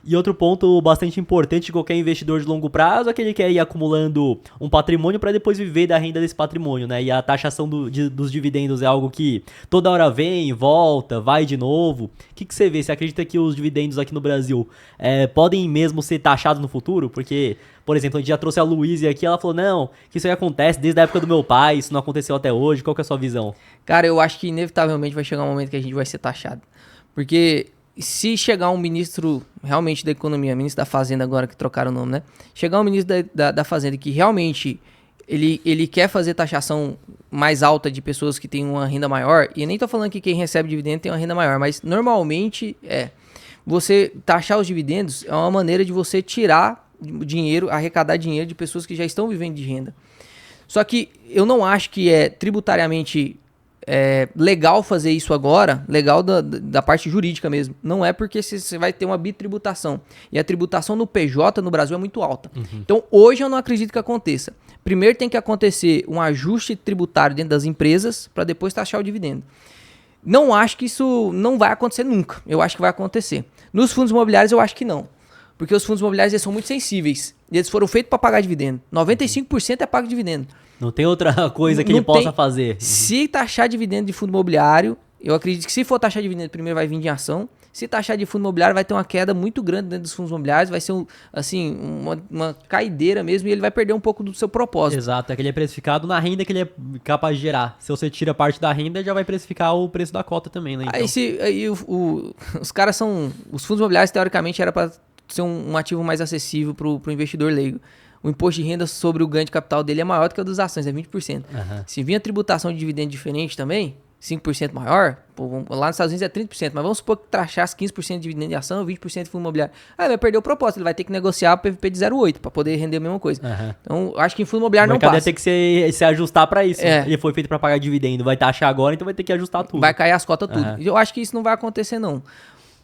E outro ponto bastante importante de qualquer investidor de longo prazo é que ele quer ir acumulando um patrimônio para depois viver da renda desse patrimônio, né? E a taxação dos dividendos é algo que toda hora vem, volta, vai de novo. O que você vê? Você acredita que os dividendos aqui no Brasil podem mesmo ser taxados no futuro? Porque, por exemplo, a gente já trouxe a Luísa aqui, ela falou, não, que isso aí acontece desde a época do meu pai, isso não aconteceu até hoje. Qual que é a sua visão? Cara, eu acho que inevitavelmente vai chegar um momento que a gente vai ser taxado. Porque se chegar um ministro realmente da economia, ministro da fazenda agora que trocaram o nome, né? Chegar um ministro da fazenda que realmente ele quer fazer taxação mais alta de pessoas que têm uma renda maior, e eu nem tô falando que quem recebe dividendo tem uma renda maior, mas normalmente você taxar os dividendos é uma maneira de você tirar dinheiro, arrecadar dinheiro de pessoas que já estão vivendo de renda. Só que eu não acho que é tributariamente legal fazer isso agora, legal da parte jurídica mesmo. Não é porque você vai ter uma bitributação. E a tributação no PJ no Brasil é muito alta. Uhum. Então hoje eu não acredito que aconteça. Primeiro tem que acontecer um ajuste tributário dentro das empresas para depois taxar o dividendo. Não acho que isso não vai acontecer nunca. Eu acho que vai acontecer. Nos fundos imobiliários eu acho que não. Porque os fundos imobiliários eles são muito sensíveis. Eles foram feitos para pagar dividendo. 95% é pago dividendo. Não tem outra coisa que ele possa fazer. Se taxar dividendo de fundo imobiliário, eu acredito que se for taxar dividendo, primeiro vai vir de ação. Se taxar de fundo imobiliário, vai ter uma queda muito grande dentro dos fundos imobiliários. Vai ser uma caideira mesmo e ele vai perder um pouco do seu propósito. Exato, é que ele é precificado na renda que ele é capaz de gerar. Se você tira parte da renda, já vai precificar o preço da cota também, né? Então. Os caras são... Os fundos imobiliários, teoricamente, era para ser um ativo mais acessível para o investidor leigo. O imposto de renda sobre o ganho de capital dele é maior do que o das ações, é 20%. Uhum. Se vir a tributação de dividendo diferente também, 5% maior, lá nos Estados Unidos é 30%, mas vamos supor que taxasse 15% de dividendo de ação, 20% de fundo imobiliário. Aí vai perder o propósito, ele vai ter que negociar o PVP de 0,8 para poder render a mesma coisa. Uhum. Então, acho que em fundo imobiliário não passa. O mercado vai ter que se ajustar para isso. Ele foi feito para pagar dividendo, vai taxar agora, então vai ter que ajustar tudo. Vai cair as cotas tudo. Eu acho que isso não vai acontecer, não.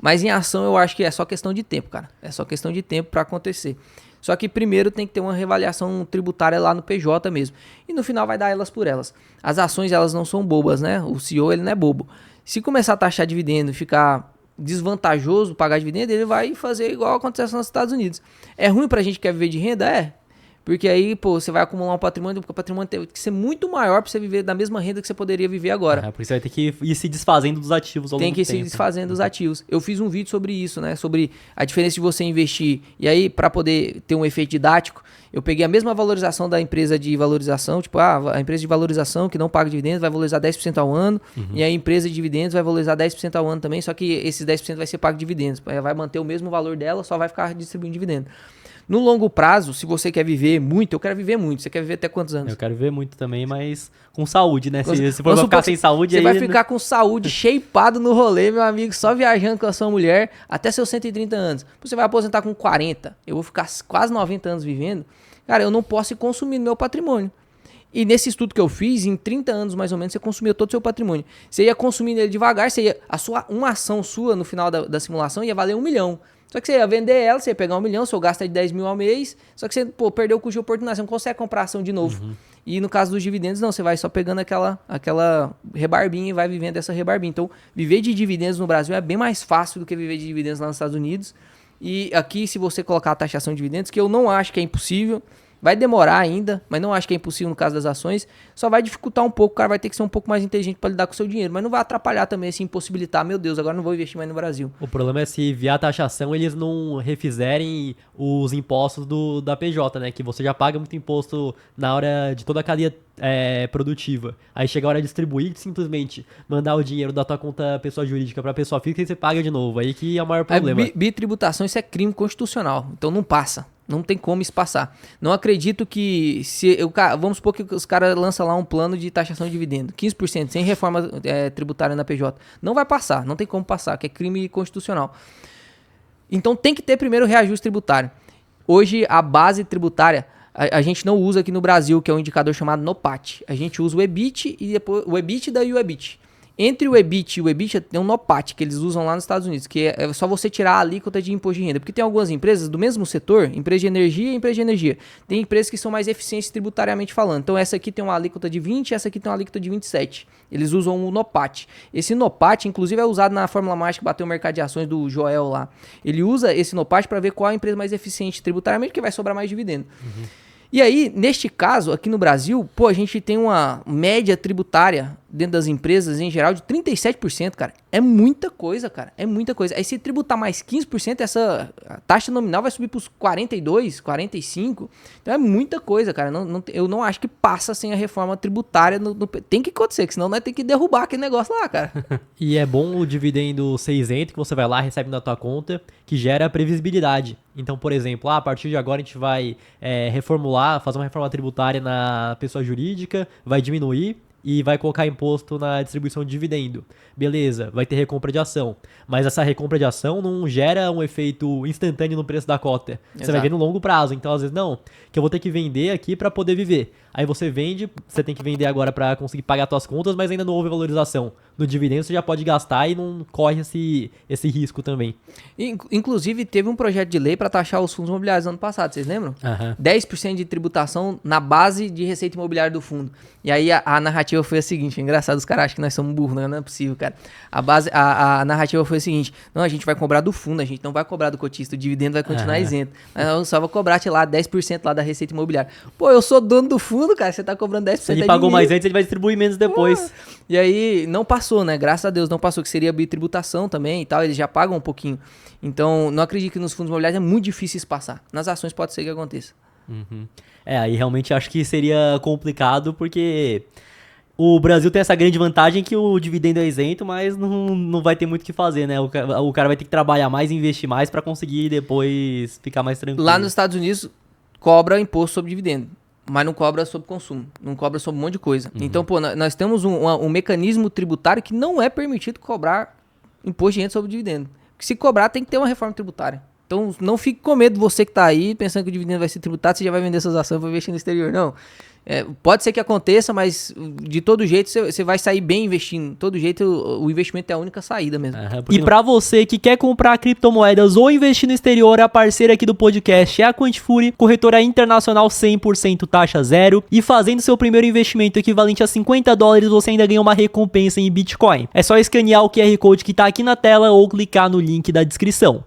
Mas em ação eu acho que é só questão de tempo, cara. É só questão de tempo para acontecer. Só que primeiro tem que ter uma reavaliação tributária lá no PJ mesmo. E no final vai dar elas por elas. As ações, elas não são bobas, né? O CEO, ele não é bobo. Se começar a taxar dividendo e ficar desvantajoso pagar dividendo, ele vai fazer igual acontece nos Estados Unidos. É ruim pra gente que quer viver de renda? É. Porque aí, você vai acumular um patrimônio, porque o patrimônio tem que ser muito maior para você viver da mesma renda que você poderia viver agora. Porque você vai ter que ir se desfazendo dos ativos ao longo do tempo. Tem que ir se desfazendo dos ativos. Eu fiz um vídeo sobre isso, né? Sobre a diferença de você investir. E aí, para poder ter um efeito didático, eu peguei a mesma valorização da empresa de valorização, tipo, a empresa de valorização que não paga dividendos vai valorizar 10% ao ano, e a empresa de dividendos vai valorizar 10% ao ano também, só que esses 10% vai ser pago dividendos. Vai manter o mesmo valor dela, só vai ficar distribuindo dividendo. No longo prazo, se você quer viver muito, eu quero viver muito. Você quer viver até quantos anos? Eu quero viver muito também, mas com saúde, né? Se for ficar sem saúde... Você vai ficar com saúde, shapeado no rolê, meu amigo, só viajando com a sua mulher até seus 130 anos. Você vai aposentar com 40. Eu vou ficar quase 90 anos vivendo. Cara, eu não posso ir consumindo meu patrimônio. E nesse estudo que eu fiz, em 30 anos mais ou menos, você consumiu todo o seu patrimônio. Você ia consumindo ele devagar, uma ação sua no final da simulação ia valer 1 milhão. Só que você ia vender ela, você ia pegar 1 milhão, seu gasto é de 10 mil ao mês, só que você perdeu o custo de oportunidade, você não consegue comprar ação de novo. Uhum. E no caso dos dividendos, não, você vai só pegando aquela rebarbinha e vai vivendo essa rebarbinha. Então, viver de dividendos no Brasil é bem mais fácil do que viver de dividendos lá nos Estados Unidos. E aqui, se você colocar a taxação de dividendos, que eu não acho que é impossível, vai demorar ainda, mas não acho que é impossível no caso das ações, só vai dificultar um pouco, o cara vai ter que ser um pouco mais inteligente para lidar com o seu dinheiro, mas não vai atrapalhar também, se impossibilitar, meu Deus, agora não vou investir mais no Brasil. O problema é se vier a taxação, eles não refizerem os impostos da PJ, né, que você já paga muito imposto na hora de toda a cadeia produtiva. Aí chega a hora de distribuir, simplesmente mandar o dinheiro da tua conta pessoa jurídica para pessoa física e você paga de novo, aí que é o maior problema. Bitributação, isso é crime constitucional, então não passa. Não tem como isso passar. Não acredito que... vamos supor que os caras lançam lá um plano de taxação de dividendo. 15%, sem reforma tributária na PJ. Não vai passar. Não tem como passar, que é crime constitucional. Então tem que ter primeiro o reajuste tributário. Hoje, a base tributária, a gente não usa aqui no Brasil, que é um indicador chamado NOPAT. A gente usa o EBIT e depois o EBITDA e o EBIT. Entre o EBIT e o EBITDA tem um NOPAT que eles usam lá nos Estados Unidos, que é só você tirar a alíquota de imposto de renda. Porque tem algumas empresas do mesmo setor, empresa de energia e empresa de energia. Tem empresas que são mais eficientes tributariamente falando. Então essa aqui tem uma alíquota de 20, essa aqui tem uma alíquota de 27. Eles usam o NOPAT. Esse NOPAT, inclusive, é usado na Fórmula Mágica que bateu o mercado de ações do Joel lá. Ele usa esse NOPAT para ver qual é a empresa mais eficiente tributariamente, que vai sobrar mais dividendo. E aí, neste caso, aqui no Brasil, pô, a gente tem uma média tributária dentro das empresas, em geral, de 37%, cara. É muita coisa, cara. É muita coisa. Aí, se tributar mais 15%, essa taxa nominal vai subir para os 42%, 45%. Então, é muita coisa, cara. Eu não acho que passa sem a reforma tributária. Tem que acontecer, que senão nós temos que derrubar aquele negócio lá, cara. E é bom o dividendo ser isento, que você vai lá, recebe na tua conta, que gera previsibilidade. Então, por exemplo, a partir de agora a gente vai reformular, fazer uma reforma tributária na pessoa jurídica, vai diminuir e vai colocar imposto na distribuição de dividendo. Beleza, vai ter recompra de ação. Mas essa recompra de ação não gera um efeito instantâneo no preço da cota. Exato. Você vai ver no longo prazo. Então, às vezes, não, que eu vou ter que vender aqui para poder viver. Aí você vende, você tem que vender agora para conseguir pagar suas contas, mas ainda não houve valorização. No dividendo você já pode gastar e não corre esse risco também. Inclusive, teve um projeto de lei para taxar os fundos imobiliários no ano passado, vocês lembram? 10% de tributação na base de receita imobiliária do fundo. E aí a narrativa foi a seguinte, é engraçado, os caras acham que nós somos burros, não é possível, cara. A narrativa foi a seguinte, não, a gente vai cobrar do fundo, a gente não vai cobrar do cotista, o dividendo vai continuar isento. Eu só vou cobrar, sei lá, 10% lá da receita imobiliária. Pô, eu sou dono do fundo, cara, você tá cobrando 10%. Se ele pagou mais antes, ele vai distribuir menos depois. E aí, não passou, né? Graças a Deus não passou, que seria bitributação também e tal, eles já pagam um pouquinho. Então, não acredito que nos fundos imobiliários é muito difícil isso passar. Nas ações pode ser que aconteça. Aí realmente acho que seria complicado, porque o Brasil tem essa grande vantagem que o dividendo é isento, mas não vai ter muito o que fazer, né? O cara vai ter que trabalhar mais, investir mais para conseguir depois ficar mais tranquilo. Lá nos Estados Unidos, cobra imposto sobre dividendo, mas não cobra sobre consumo, não cobra sobre um monte de coisa. Então, pô, nós temos um mecanismo tributário que não é permitido cobrar imposto de renda sobre dividendo. Se cobrar, tem que ter uma reforma tributária. Então, não fique com medo, você que está aí, pensando que o dividendo vai ser tributado, você já vai vender suas ações para investir no exterior. Não. Pode ser que aconteça, mas de todo jeito você vai sair bem investindo. De todo jeito, o investimento é a única saída mesmo. E para você que quer comprar criptomoedas ou investir no exterior, a parceira aqui do podcast é a Quantifury, corretora internacional 100% taxa zero. E fazendo seu primeiro investimento equivalente a $50, você ainda ganha uma recompensa em Bitcoin. É só escanear o QR Code que está aqui na tela ou clicar no link da descrição.